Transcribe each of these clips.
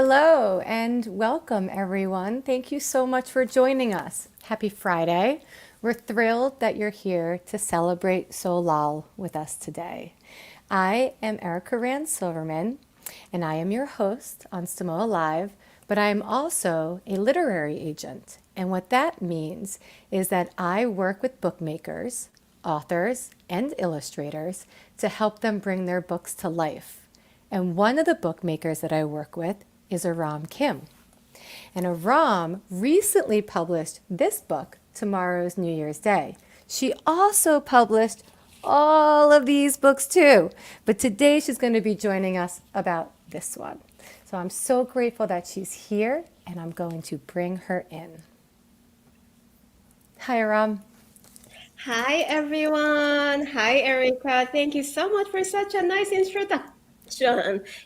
Hello and welcome, everyone. Thank you so much for joining us. Happy Friday. We're thrilled that you're here to celebrate Seollal with us today. I am Erica Rand Silverman, and I am your host on Samoa Live, but I am also a literary agent. And what that means is that I work with bookmakers, authors, and illustrators to help them bring their books to life. And one of the bookmakers that I work with is Aram Kim. And Aram recently published this book, Tomorrow's New Year's Day. She also published all of these books too, but today she's going to be joining us about this one. So I'm so grateful that she's here, and I'm going to bring her in. Hi, Aram. Hi, everyone. Hi, Erica. Thank you so much for such a nice introduction.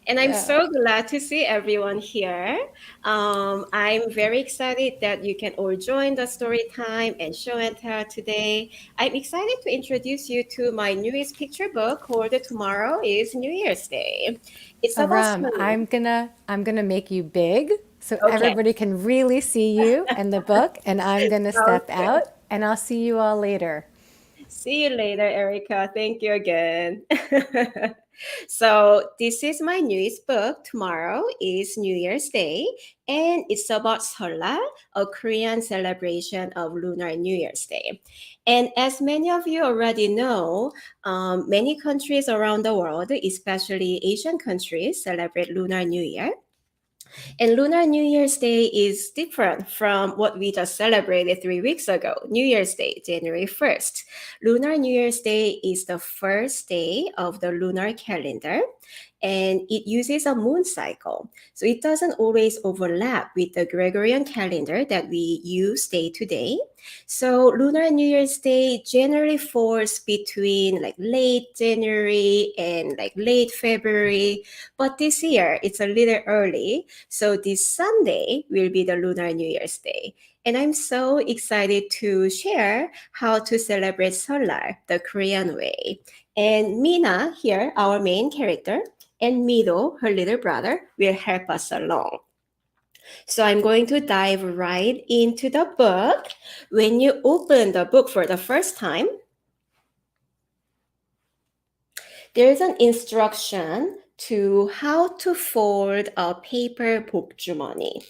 And I'm Yeah. so glad to see everyone here. I'm very excited that you can all join the story time and show and tell today. I'm excited to introduce you to my newest picture book called Tomorrow is New Year's Day. It's about Aram, summer. I'm gonna make you big so Okay, everybody can really see you and the book, and I'm gonna sounds step good. out and I'll see you all later. See you later, Erica. Thank you again. So, this is my newest book. Tomorrow is New Year's Day, and it's about Seollal, a Korean celebration of Lunar New Year's Day. And as many of you already know, many countries around the world, especially Asian countries, celebrate Lunar New Year. And Lunar New Year's Day is different from what we just celebrated 3 weeks ago, New Year's Day, January 1st. Lunar New Year's Day is the first day of the lunar calendar, and it uses a moon cycle. So it doesn't always overlap with the Gregorian calendar that we use day to day. So Lunar New Year's Day generally falls between like late January and like late February, but this year it's a little early. So this Sunday will be the Lunar New Year's Day. And I'm so excited to share how to celebrate Seollal the Korean way. And Mina here, our main character, and Mido, her little brother, will help us along. So I'm going to dive right into the book. When you open the book for the first time, there's an instruction to how to fold a paper 복주머니.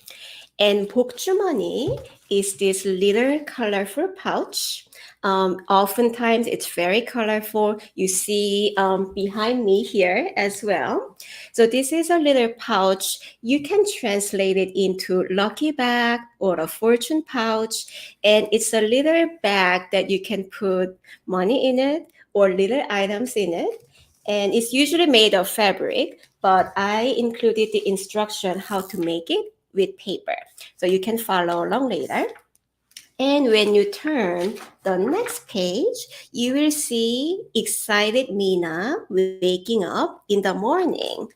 And 복주머니 is this little colorful pouch. Oftentimes it's very colorful. You see behind me here as well. So this is a little pouch. You can translate it into lucky bag or a fortune pouch. And it's a little bag that you can put money in it or little items in it. And it's usually made of fabric, but I included the instruction how to make it with paper. So you can follow along later. And when you turn the next page, you will see excited Mina waking up in the morning.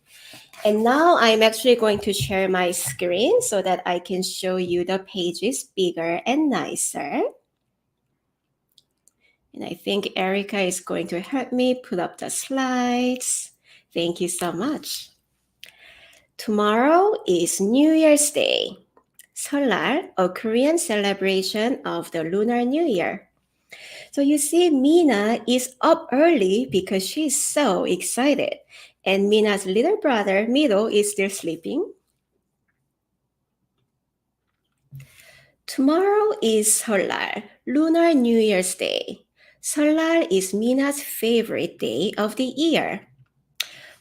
And now I'm actually going to share my screen so that I can show you the pages bigger and nicer. And I think Erica is going to help me put up the slides. Thank you so much. Tomorrow is New Year's Day. Seollal, a Korean celebration of the Lunar New Year. So you see, Mina is up early because she's so excited. And Mina's little brother, Mido, is still sleeping. Tomorrow is Seollal, Lunar New Year's Day. Seollal is Mina's favorite day of the year.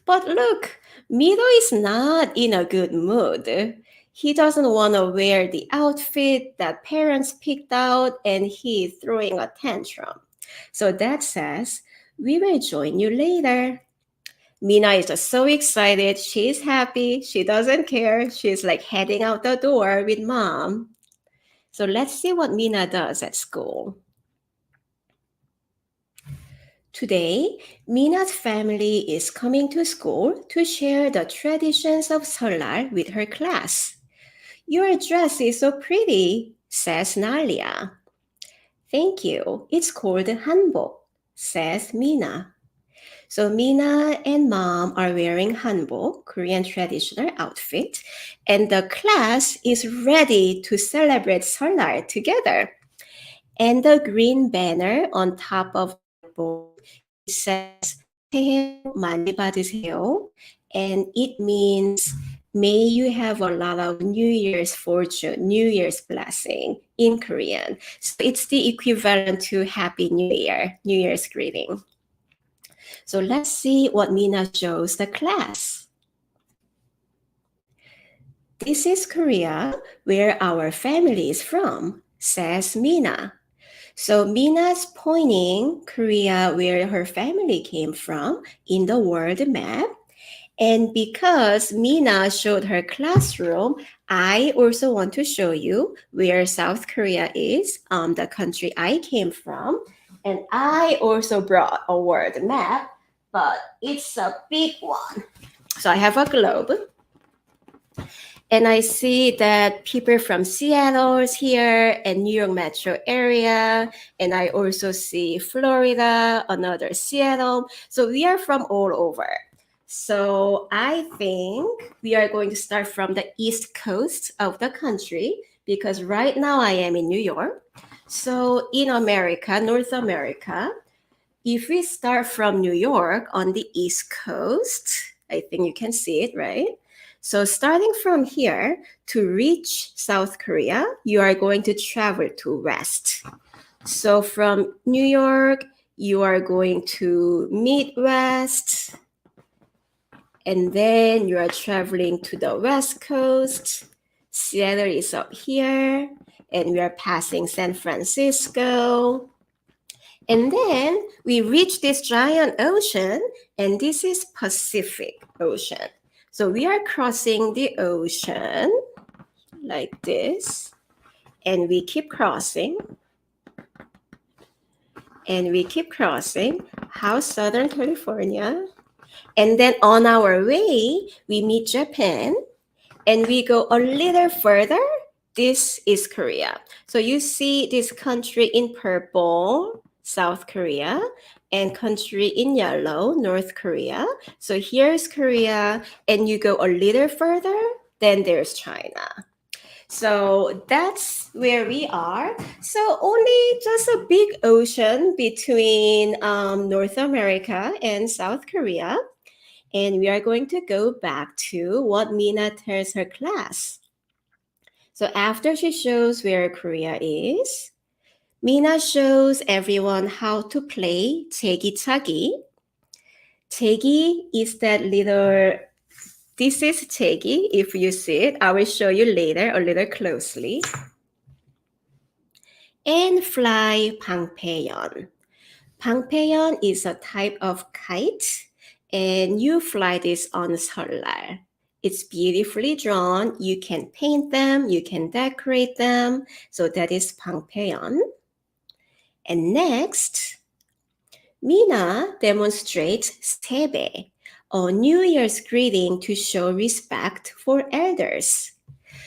But look, Mido is not in a good mood. He doesn't want to wear the outfit that parents picked out and he's throwing a tantrum. So Dad says, we will join you later. Mina is just so excited. She's happy. She doesn't care. She's like heading out the door with mom. So let's see what Mina does at school. Today, Mina's family is coming to school to share the traditions of Seollal with her class. Your dress is so pretty, says Nalia. Thank you. It's called hanbok, says Mina. So Mina and mom are wearing hanbok, Korean traditional outfit, and the class is ready to celebrate Seollal together. And the green banner on top of whiteboard, it says 새해 복 많이 받으세요, and it means may you have a lot of New Year's fortune, New Year's blessing in Korean. So it's the equivalent to Happy New Year, New Year's greeting. So let's see what Mina shows the class. This is Korea, where our family is from, says Mina. So Mina's pointing Korea where her family came from in the world map. And because Mina showed her classroom, I also want to show you where South Korea is, the country I came from. And I also brought a world map, but it's a big one. So I have a globe. And I see that people from Seattle is here and New York metro area. And I also see Florida, another Seattle. So we are from all over. So I think we are going to start from the east coast of the country because right now I am in New York. So in America, North America, if we start from New York on the east coast, I think you can see it, right? So starting from here to reach South Korea, you are going to travel to west. So from New York, you are going to Midwest, and then you are traveling to the West Coast. Seattle is up here, and we are passing San Francisco. And then we reach this giant ocean, and this is Pacific Ocean. So we are crossing the ocean like this, and we keep crossing, and we keep crossing. How Southern California. And then on our way, we meet Japan, and we go a little further. This is Korea. So you see this country in purple, South Korea, and country in yellow, North Korea. So here's Korea, and you go a little further, then there's China. So that's where we are. So only just a big ocean between North America and South Korea. And we are going to go back to what Mina tells her class. So after she shows where Korea is, Mina shows everyone how to play 제기차기. 제기 is that little, this is 제기. If you see it, I will show you later a little closely. And fly 방패연. 방패연 is a type of kite, and you fly this on Seollal. It's beautifully drawn. You can paint them, you can decorate them. So that is 방패연. And next, Mina demonstrates sebae, a New Year's greeting to show respect for elders.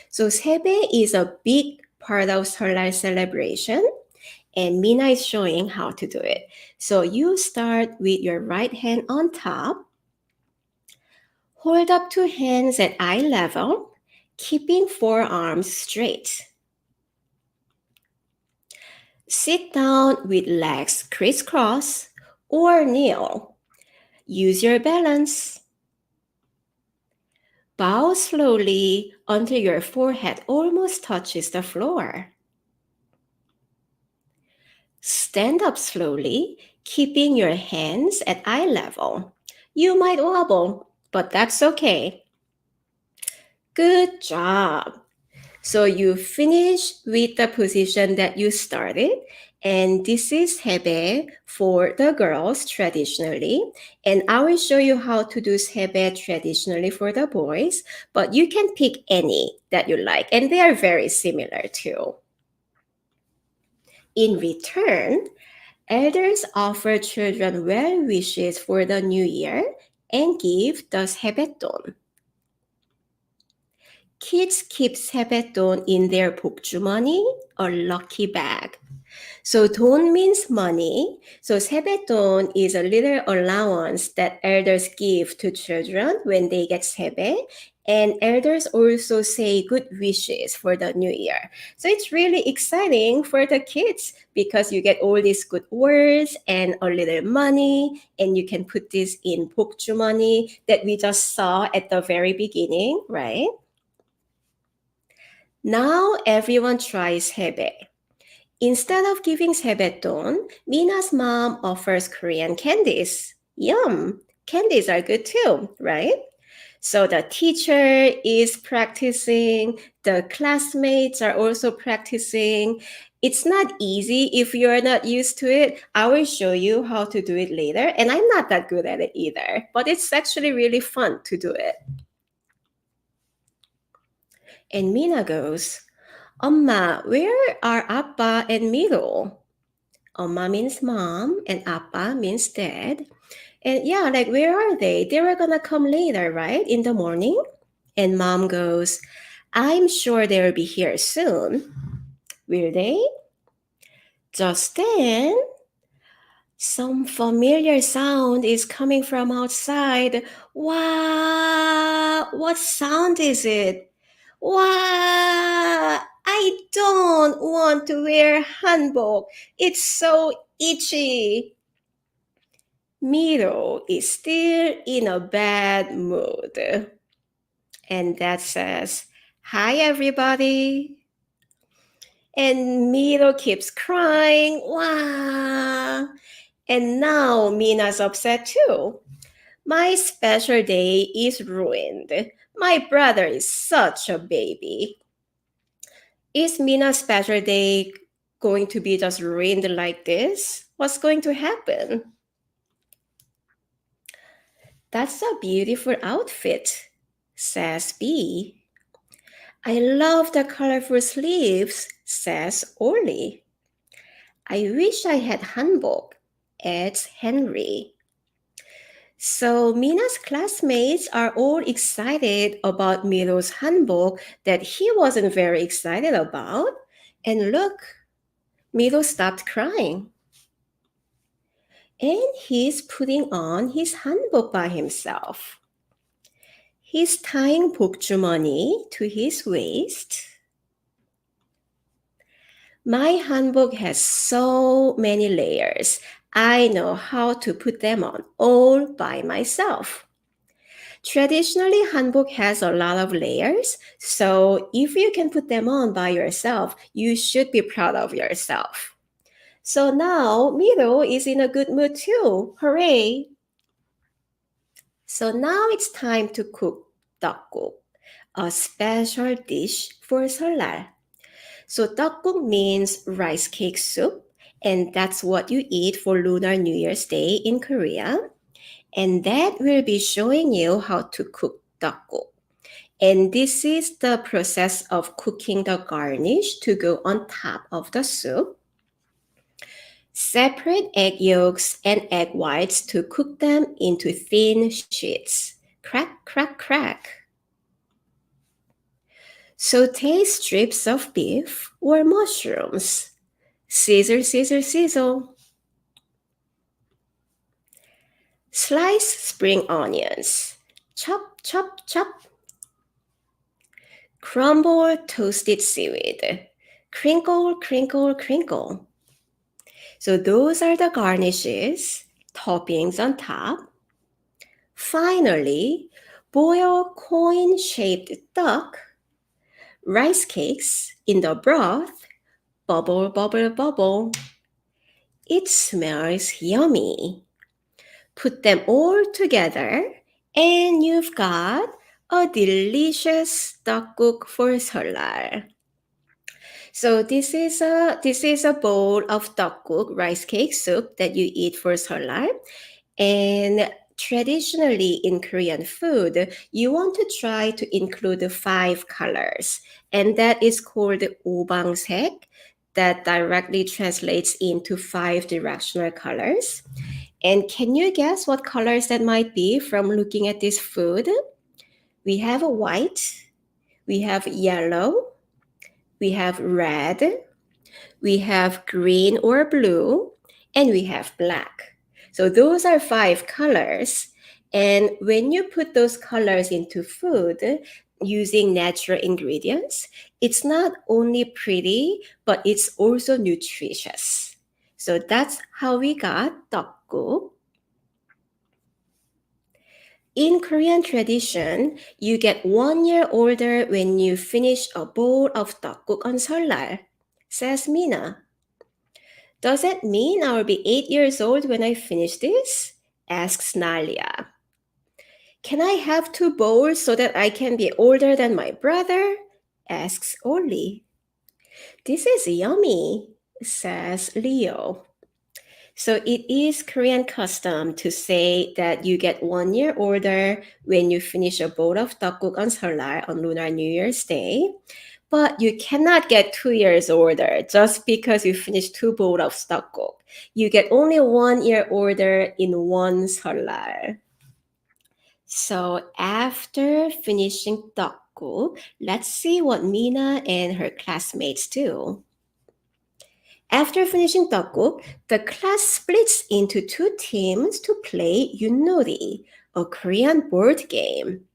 So sebae is a big part of Seollal celebration, and Mina is showing how to do it. So you start with your right hand on top. Hold up two hands at eye level, keeping forearms straight. Sit down with legs crisscross or kneel. Use your balance. Bow slowly until your forehead almost touches the floor. Stand up slowly, keeping your hands at eye level. You might wobble, but that's okay. Good job. So you finish with the position that you started. And this is sebae for the girls traditionally. And I will show you how to do sebae traditionally for the boys. But you can pick any that you like. And they are very similar too. In return, elders offer children well wishes for the new year and give the sebae돈. Kids keep sebae돈 in their 복주머니, a lucky bag. So 돈 means money. So sebe돈 is a little allowance that elders give to children when they get sebae. And elders also say good wishes for the new year. So it's really exciting for the kids because you get all these good words and a little money, and you can put this in 복주머니 that we just saw at the very beginning, right? Now everyone tries sebae. Instead of giving sebeton, Mina's mom offers Korean candies. Yum! Candies are good too, right? So the teacher is practicing, the classmates are also practicing. It's not easy if you're not used to it. I will show you how to do it later, and I'm not that good at it either, but it's actually really fun to do it. And Mina goes, 엄마, where are 아빠 and 미로? Oma means mom and appa means dad. And yeah, like where are they? They were gonna come later, right? In the morning. And mom goes, I'm sure they'll be here soon. Will they? Just then, some familiar sound is coming from outside. Wow! What sound is it? Wow! I don't want to wear hanbok. It's so itchy. Miro is still in a bad mood. And that says, hi, everybody. And Miro keeps crying. Wow. And now Mina's upset too. My special day is ruined. My brother is such a baby. Is Mina's special day going to be just ruined like this? What's going to happen? That's a beautiful outfit, says B. I love the colorful sleeves, says Orly. I wish I had hanbok, adds Henry. So Mina's classmates are all excited about Miro's hanbok that he wasn't very excited about. And look, Miro stopped crying. And he's putting on his hanbok by himself. He's tying 복주머니 to his waist. My hanbok has so many layers. I know how to put them on all by myself. Traditionally, hanbok has a lot of layers, so if you can put them on by yourself, you should be proud of yourself. So now Miro is in a good mood too. Hooray! So now it's time to cook 떡국, a special dish for 설날. So 떡국 means rice cake soup, and that's what you eat for Lunar New Year's Day in Korea. And that will be showing you how to cook 떡국. And this is the process of cooking the garnish to go on top of the soup. Separate egg yolks and egg whites to cook them into thin sheets. Crack, crack, crack. Saute strips of beef or mushrooms. Sizzle, sizzle, sizzle. Slice spring onions. Chop, chop, chop. Crumble toasted seaweed. Crinkle, crinkle, crinkle. So those are the garnishes, toppings on top. Finally, boil coin-shaped duck, rice cakes in the broth, bubble, bubble, bubble. It smells yummy. Put them all together and you've got a delicious 떡국 for 설날. So this is a bowl of 떡국, rice cake soup that you eat for 설날. And traditionally in Korean food, you want to try to include 5 colors, and that is called 오방색. That directly translates into 5 directional colors. And can you guess what colors that might be from looking at this food? We have white, we have yellow, we have red, we have green or blue, and we have black. So those are 5 colors. And when you put those colors into food using natural ingredients, it's not only pretty, but it's also nutritious. So that's how we got tteokguk. In Korean tradition, you get 1 year older when you finish a bowl of tteokguk on Seollal, says Mina. Does that mean I'll be 8 years old when I finish this? Asks Nalia. Can I have 2 bowls so that I can be older than my brother? Asks Oli. This is yummy, says Leo. So it is Korean custom to say that you get 1 year older when you finish a bowl of tteokguk on Seollal on Lunar New Year's Day. But you cannot get 2 years older just because you finish 2 bowls of tteokguk. You get only 1 year older in one Seollal. So after finishing tteokguk, let's see what Mina and her classmates do. After finishing tteokguk, the class splits into 2 teams to play Yunori, a Korean board game.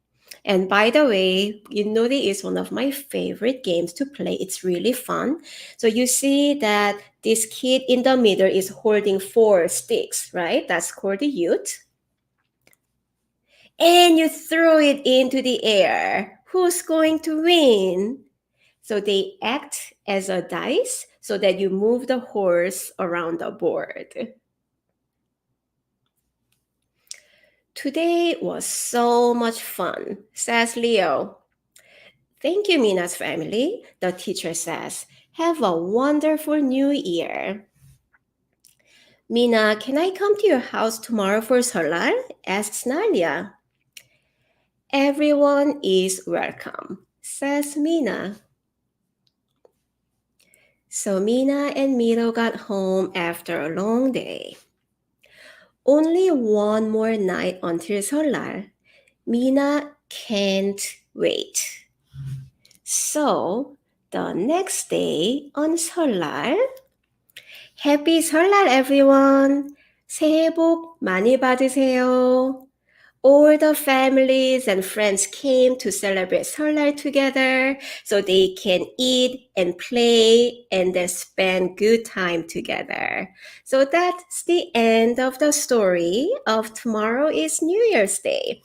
And by the way, Yunori is one of my favorite games to play. It's really fun. So you see that this kid in the middle is holding 4 sticks, right? That's called the yut. And you throw it into the air. Who's going to win? So they act as a dice so that you move the horse around the board. Today was so much fun, says Leo. Thank you, Mina's family, the teacher says. Have a wonderful new year. Mina, can I come to your house tomorrow for Seollal? Asks Nalia. Everyone is welcome, says Mina. So Mina and Miro got home after a long day. Only one more night until Seollal. Mina can't wait. So the next day on Seollal, Happy Seollal everyone! 새해 복 많이 받으세요. All the families and friends came to celebrate Seollal together so they can eat and play and then spend good time together. So that's the end of the story of Tomorrow is New Year's Day.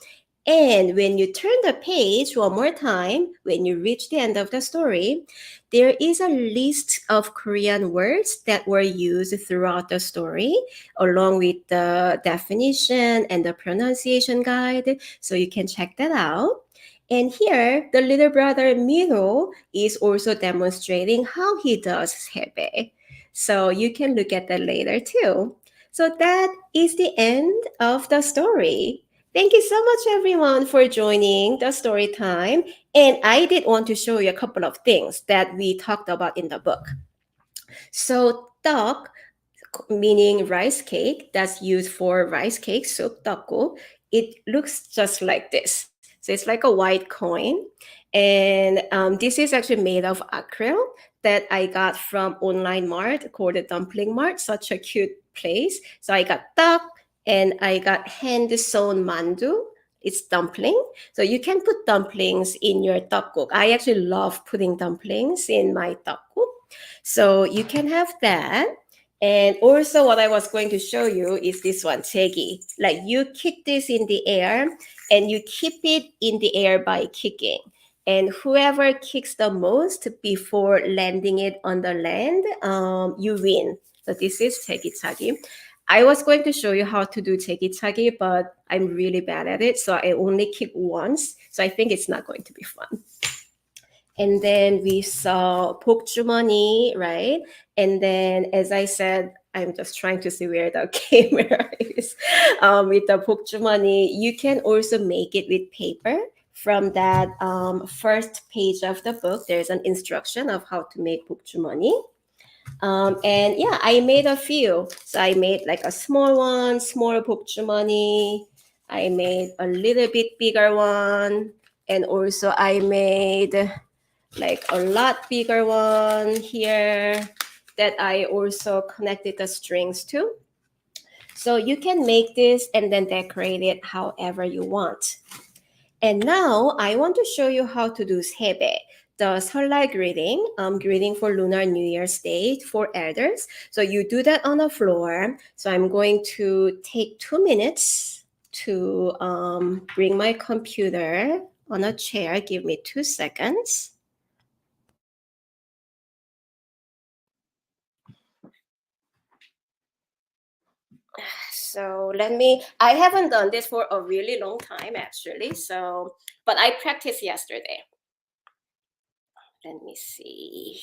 And when you turn the page one more time, when you reach the end of the story, there is a list of Korean words that were used throughout the story, along with the definition and the pronunciation guide. So you can check that out. And here, the little brother Miro is also demonstrating how he does sebae. So you can look at that later too. So that is the end of the story. Thank you so much, everyone, for joining the story time. And I did want to show you a couple of things that we talked about in the book. So, tteok, meaning rice cake, that's used for rice cake soup, tteokguk. It looks just like this. So it's like a white coin. And this is actually made of acryl that I got from online mart called the Dumpling Mart, such a cute place. So I got tteok and I got hand sewn mandu. It's dumpling. So you can put dumplings in your tteokguk. I actually love putting dumplings in my tteokguk. So you can have that. And also what I was going to show you is this one, jegi. Like you kick this in the air and you keep it in the air by kicking. And whoever kicks the most before landing it on the land, you win. So this is jegi. I was going to show you how to do jegi, but I'm really bad at it. So I only kick once. So I think it's not going to be fun. And then we saw pokjumani, right? And then, as I said, I'm just trying to see where the camera is. With the pokjumani, you can also make it with paper. From that first page of the book, there's an instruction of how to make pokjumani. And yeah, I made a few. So I made like a small one, small pokjumani. I made a little bit bigger one. And also I made like a lot bigger one here. that I also connected the strings to. So you can make this and then decorate it however you want. And now I want to show you how to do sebae, the 설날 greeting, greeting for Lunar New Year's Day for elders. So you do that on the floor. So I'm going to take 2 minutes to bring my computer on a chair. Give me 2 seconds. So I haven't done this for a really long time actually. But I practiced yesterday. Let me see.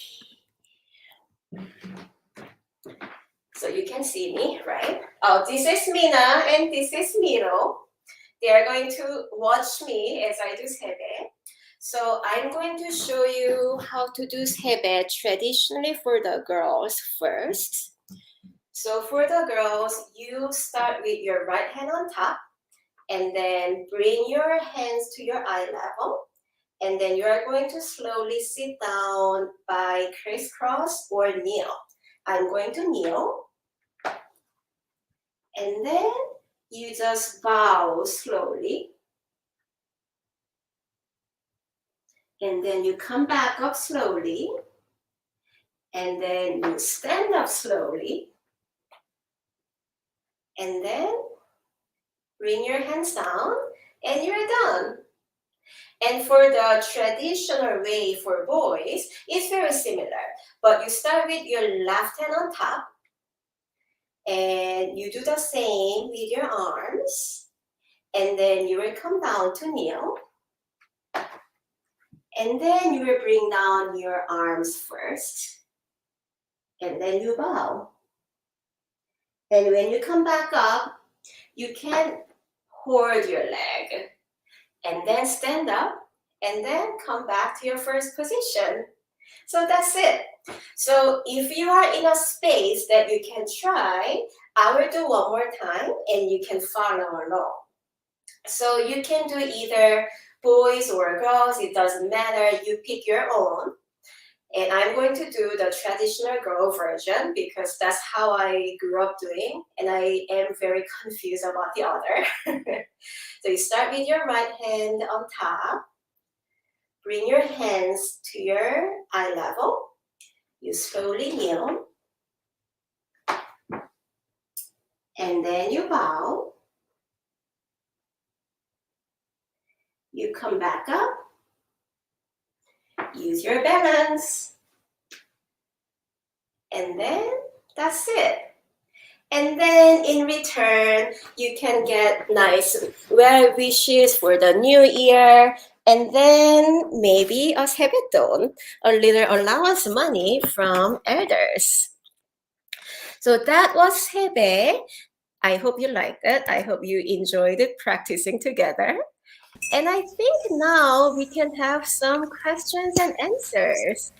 So you can see me, right? Oh, this is Mina and this is Miro. They are going to watch me as I do sebae. So I'm going to show you how to do sebae traditionally for the girls first. So for the girls, you start with your right hand on top and then bring your hands to your eye level. And then you are going to slowly sit down by crisscross or kneel. I'm going to kneel. And then you just bow slowly. And then you come back up slowly. And then you stand up slowly. And then bring your hands down and you're done. And for the traditional way for boys, it's very similar. But you start with your left hand on top. And you do the same with your arms. And then you will come down to kneel. And then you will bring down your arms first. And then you bow. And when you come back up, you can hold your leg. And then stand up. And then come back to your first position. So that's it. So if you are in a space that you can try, I will do one more time and you can follow along. So you can do either boys or girls, it doesn't matter, you pick your own. And I'm going to do the traditional girl version because that's how I grew up doing and I am very confused about the other. So you start with your right hand on top. Bring your hands to your eye level. You slowly kneel. And then you bow. You come back up. Use your balance. And then that's it. And then in return, you can get nice well wishes for the new year. And then maybe a sebeton, a little allowance money from elders. So that was sebae. I hope you liked it. I hope you enjoyed it practicing together. And I think now we can have some questions and answers.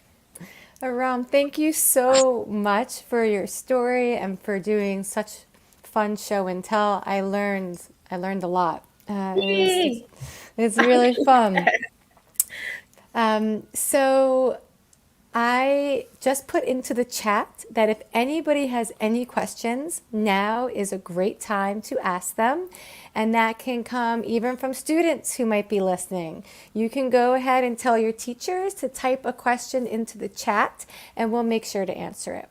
Aram, thank you so much for your story and for doing such fun show and tell. I learned a lot. Yay! It's really fun. So I just put into the chat that if anybody has any questions, now is a great time to ask them. And that can come even from students who might be listening. You can go ahead and tell your teachers to type a question into the chat and we'll make sure to answer it.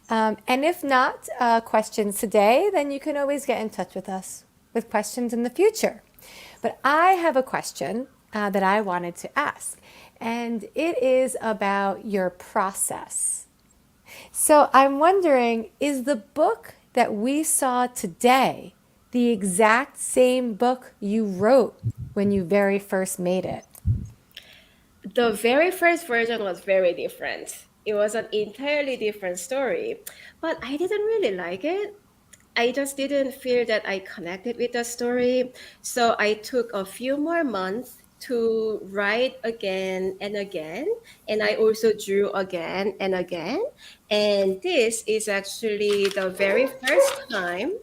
And if not questions today, then you can always get in touch with us with questions in the future. But I have a question that I wanted to ask, and it is about your process. So I'm wondering, is the book that we saw today the exact same book you wrote when you very first made it? The very first version was very different. It was an entirely different story, but I didn't really like it. I just didn't feel that I connected with the story. So I took a few more months to write again and again. And I also drew again and again. And this is actually the very first time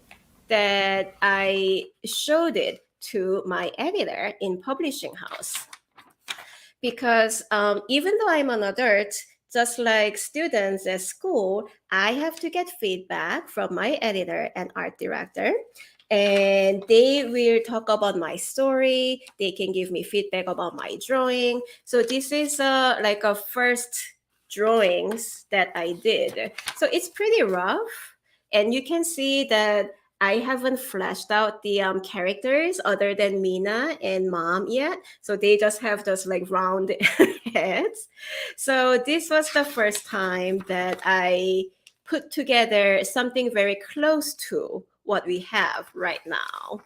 that I showed it to my editor in publishing house. Because even though I'm an adult, just like students at school, I have to get feedback from my editor and art director. And they will talk about my story. They can give me feedback about my drawing. So this is like a first drawings that I did. So it's pretty rough. And you can see that I haven't fleshed out the characters other than Mina and Mom yet. So they just have those like round heads. So this was the first time that I put together something very close to what we have right now.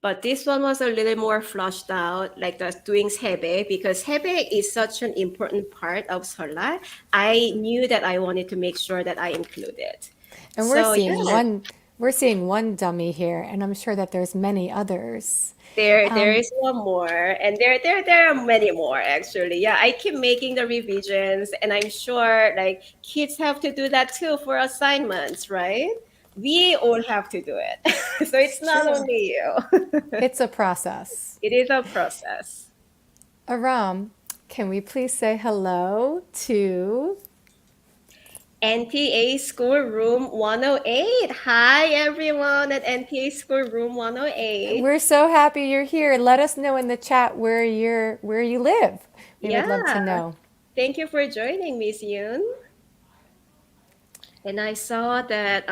But this one was a little more flushed out, like the doing sebae, because sebae is such an important part of Seollal. I knew that I wanted to make sure that I include it. And we're So seeing yeah, one dummy here, and I'm sure that there's many others. there is one more, and there are many more actually. Yeah, I keep making the revisions, and I'm sure like kids have to do that too for assignments, right? We all have to do it, so it's It's not true. only you. It's a process. It is a process. Aram, can we please say hello to NTA Schoolroom 108. Hi everyone at NTA Schoolroom 108. We're so happy you're here. Let us know in the chat where you live. We would love Yeah, to know. thank you for joining, Miss Yoon. And I saw that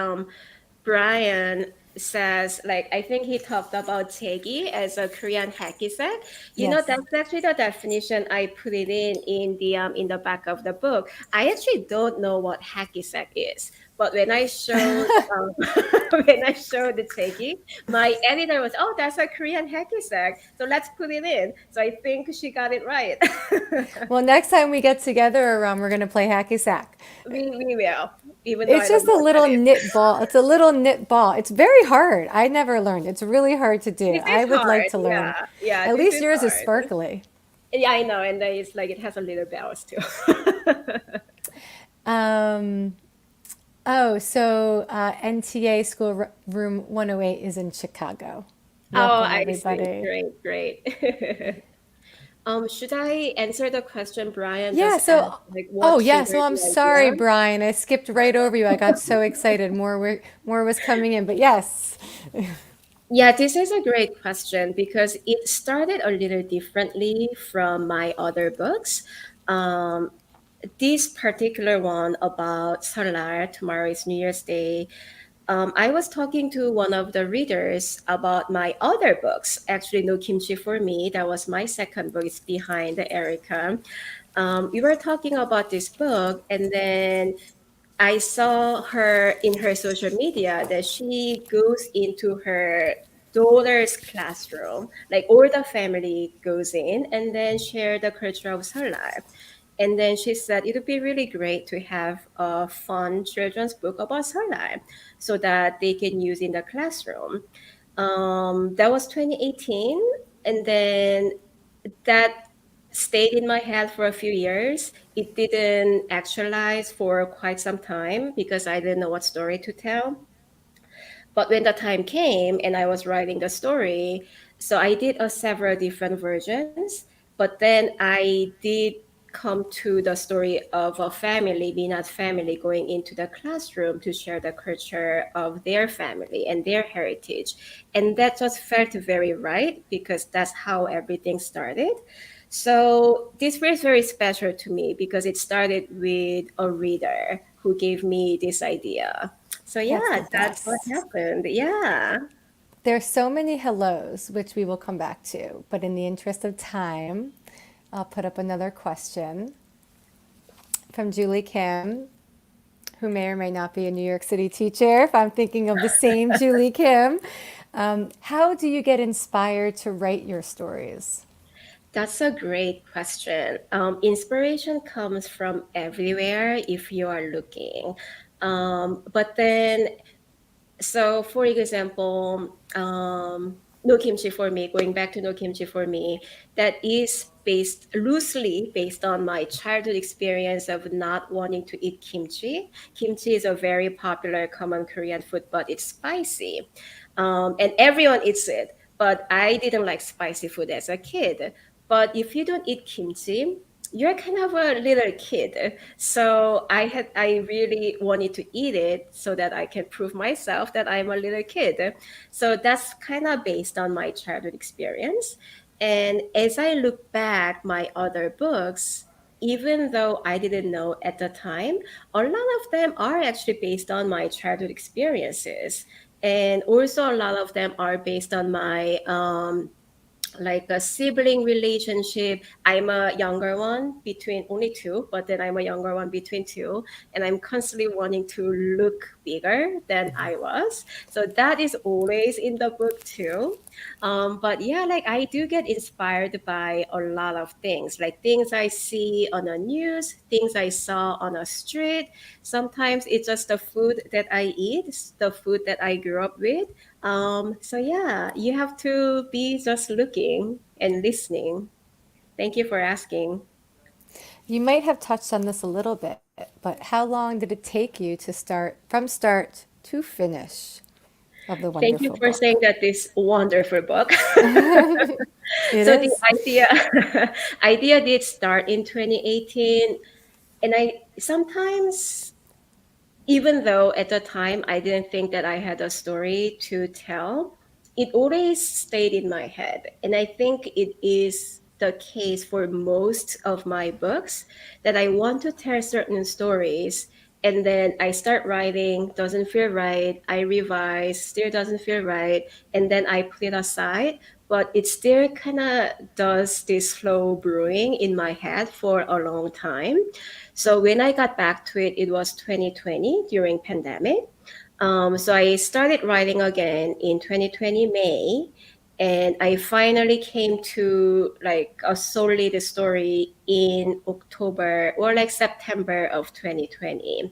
Brian says, like, I think he talked about Taegi as a Korean hacky sack. You know, Yes. that's actually the definition I put it in the back of the book. I actually don't know what hacky sack is, but when I showed when I showed the Taegi, my editor was, "Oh, that's a Korean hacky sack, so let's put it in." So I think she got it right. Well, next time we get together, Aram, we're going to play hacky sack. We will, even though It's I don't just know a what that little is. knit ball. It's a little knit ball. It's very hard. I never learned. It's really hard to do. This I is would like hard. to learn. Yeah, yeah, At this least is yours is hard. sparkly. Yeah, I know, and then it's like it has a little bells too. Um, NTA Room 108 is in Chicago. Oh, Welcome, I see. everybody. Great, great. Should I answer the question Brian Yeah, just asked? so, Like, oh, what yeah, so triggered I'm the sorry, idea? Brian. I skipped right over you. I got so excited. More was coming in, but yes. Yeah, this is a great question because it started a little differently from my other books. Um, this particular one about Seollal, tomorrow is New Year's Day. I was talking to one of the readers about my other books, actually, No Kimchi for Me. That was my second book. It's Behind the Erica. We were talking about this book, and then I saw her in her social media that she goes into her daughter's classroom, like all the family goes in and then share the culture of Seollal. And then she said it would be really great to have a fun children's book about Seollal so that they can use in the classroom. That was 2018. And then that stayed in my head for a few years. It didn't actualize for quite some time because I didn't know what story to tell. But when the time came and I was writing the story, so I did several different versions. But then I did come to the story of a family, Minat family, going into the classroom to share the culture of their family and their heritage. And that just felt very right because that's how everything started. So this was very special to me because it started with a reader who gave me this idea. So That's the yeah, that's what best. happened. Yeah. There's so many hellos, which we will come back to, but in the interest of time, I'll put up another question from Julie Kim, who may or may not be a New York City teacher, if I'm thinking of the same Julie Kim. How do you get inspired to write your stories? That's a great question. Inspiration comes from everywhere if you are looking. But then so, for example, no kimchi for me, going back to no kimchi for me, that is based loosely based on my childhood experience of not wanting to eat kimchi. Kimchi is a very popular common Korean food, but it's spicy. And everyone eats it. But I didn't like spicy food as a kid. But if you don't eat kimchi, you're kind of a little kid. So I really wanted to eat it so that I can prove myself that I'm a little kid. So that's kind of based on my childhood experience. And as I look back my other books, even though I didn't know at the time, a lot of them are actually based on my childhood experiences. And also a lot of them are based on my like a sibling relationship. I'm a younger one between only two, but then I'm a younger one between two, and I'm constantly wanting to look bigger than I was. So that is always in the book too. But yeah, like I do get inspired by a lot of things, like things I see on the news, things I saw on a street. Sometimes it's just the food that I eat, the food that I grew up with. So yeah, you have to be just looking and listening. Thank you for asking. You might have touched on this a little bit, but how long did it take you to start to finish of the Thank you wonderful for saying book? that this wonderful book. It So the is. idea idea did start in 2018, and I sometimes, even though at the time I didn't think that I had a story to tell, it always stayed in my head. And I think it is the case for most of my books that I want to tell certain stories. And then I start writing, doesn't feel right. I revise, still doesn't feel right. And then I put it aside. But it still kind of does this slow brewing in my head for a long time. So when I got back to it, it was 2020 during pandemic. So I started writing again in 2020 May, and I finally came to like a solid story in October or like September of 2020.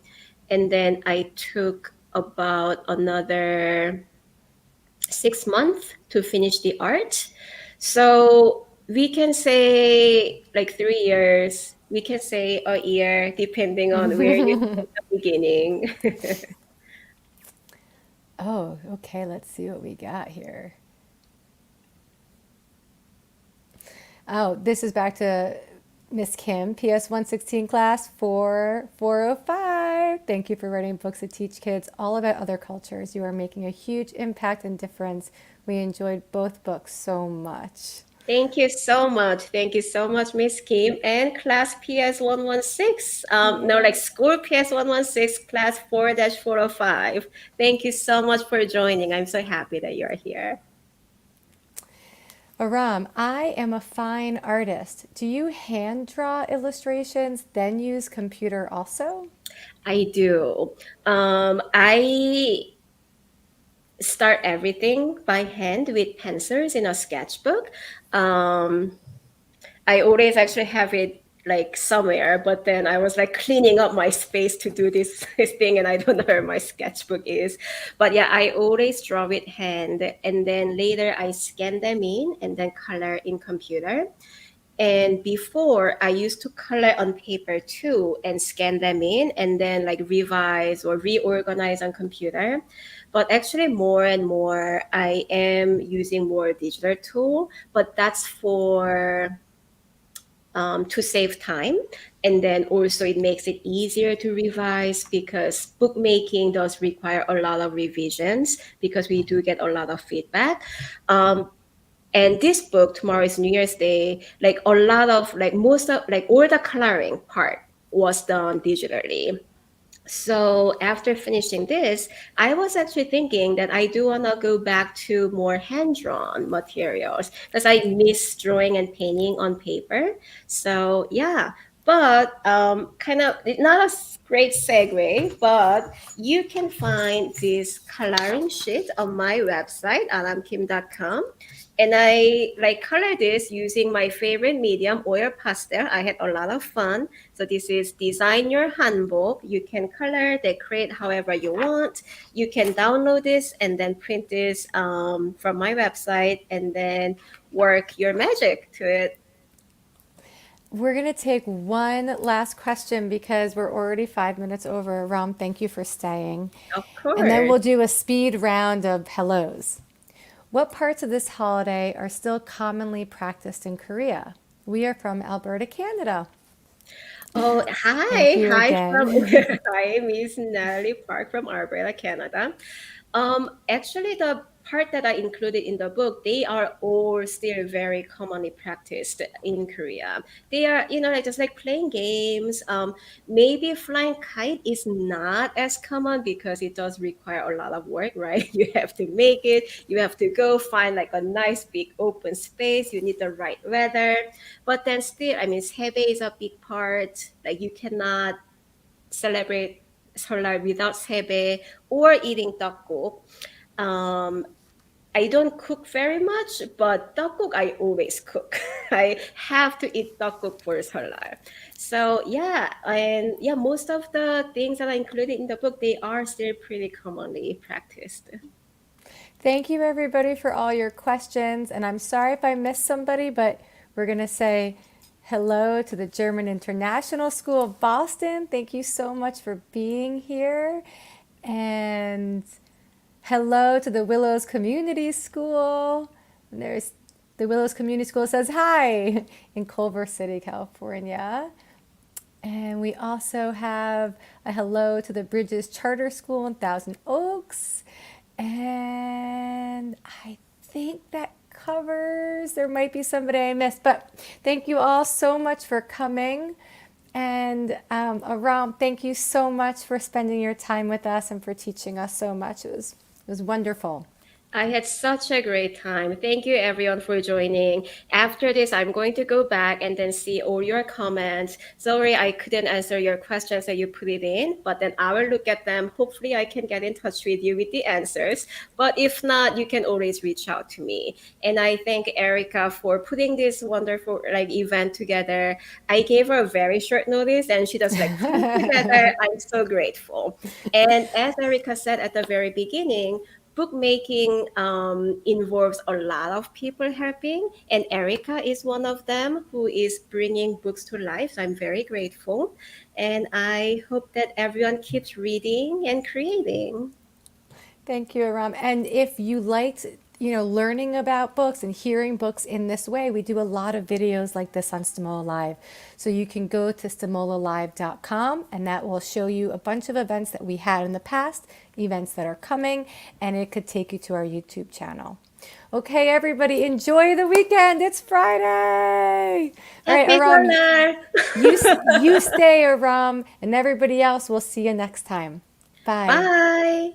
And then I took about another 6 months to finish the art. So we can say like 3 years, we can say a year, depending on where you at the beginning. Oh, okay, let's see what we got here. Oh, this is back to Miss Kim, PS 116 class 4405. Thank you for writing books that teach kids all about other cultures. You are making a huge impact and difference. We enjoyed both books so much. Thank you so much. Thank you so much, Miss Kim. And class PS 116. No, Yeah. like school PS 116, class 4-405. Thank you so much for joining. I'm so happy that you're here. Aram, I am a fine artist. Do you hand draw illustrations, then use computer also? I do. I start everything by hand with pencils in a sketchbook. Um, I always actually have it like somewhere, but then I was like cleaning up my space to do this, this thing, and I don't know where my sketchbook is. But yeah, I always draw with hand, and then later I scan them in and then color in computer. And before, I used to color on paper too and scan them in and then like revise or reorganize on computer. But actually, more and more, I am using more digital tool, but that's for to save time. And then also it makes it easier to revise because bookmaking does require a lot of revisions because we do get a lot of feedback. Um, and this book, Tomorrow is New Year's Day, like a lot of like most of like all the coloring part was done digitally. So after finishing this, I was actually thinking that I do want to go back to more hand-drawn materials because I miss drawing and painting on paper. So yeah, but kind of not a great segue, but you can find this coloring sheet on my website, aramkim.com. And I like color this using my favorite medium, oil pastel. I had a lot of fun. So this is Design Your Handbook. You can color, decorate however you want. You can download this and then print this from my website and then work your magic to it. We're going to take one last question because we're already 5 minutes over. Ram, thank you for staying. Of And then course. we'll do a speed round of hellos. What parts of this holiday are still commonly practiced in Korea? We are from Alberta, Canada. Oh, Thank hi. you Hi from again. hi, Miss Natalie Park from Alberta, Canada. Actually, the part that I included in the book, they are all still very commonly practiced in Korea. They are, like just like playing games. Maybe flying kite is not as common because it does require a lot of work, right? You have to make it. You have to go find like a nice big open space. You need the right weather. But then still, I mean, sebae is a big part. Like you cannot celebrate Seollal without sebae or eating tteokguk. Um, I don't cook very much, but tteokguk I always cook. I have to eat tteokguk for Seollal. So yeah, and yeah, most of the things that are included in the book, they are still pretty commonly practiced. Thank you, everybody, for all your questions. And I'm sorry if I missed somebody, but we're going to say hello to the German International School of Boston. Thank you so much for being here. And hello to the Willows Community School. And there's the Willows Community School says hi in Culver City, California. And we also have a hello to the Bridges Charter School in Thousand Oaks. And I think that covers, there might be somebody I missed, but thank you all so much for coming. And Aram, thank you so much for spending your time with us and for teaching us so much. It was wonderful. I had such a great time. Thank you, everyone, for joining. After this, I'm going to go back and then see all your comments. Sorry, I couldn't answer your questions that you put it in, but then I will look at them. Hopefully, I can get in touch with you with the answers. But if not, you can always reach out to me. And I thank Erica for putting this wonderful like event together. I gave her a very short notice, and she just like put it together. I'm so grateful. And as Erica said at the very beginning, bookmaking involves a lot of people helping, and Erica is one of them who is bringing books to life. So I'm very grateful, and I hope that everyone keeps reading and creating. Thank you, Aram. And if you liked, learning about books and hearing books in this way, we do a lot of videos like this on Stamola Live. So you can go to stamolalive.com and that will show you a bunch of events that we had in the past, events that are coming, and it could take you to our YouTube channel. Okay, everybody, enjoy the weekend. It's Friday. All right, Happy Aram, Solar! you stay, Aram, and everybody else, we'll see you next time. Bye. Bye!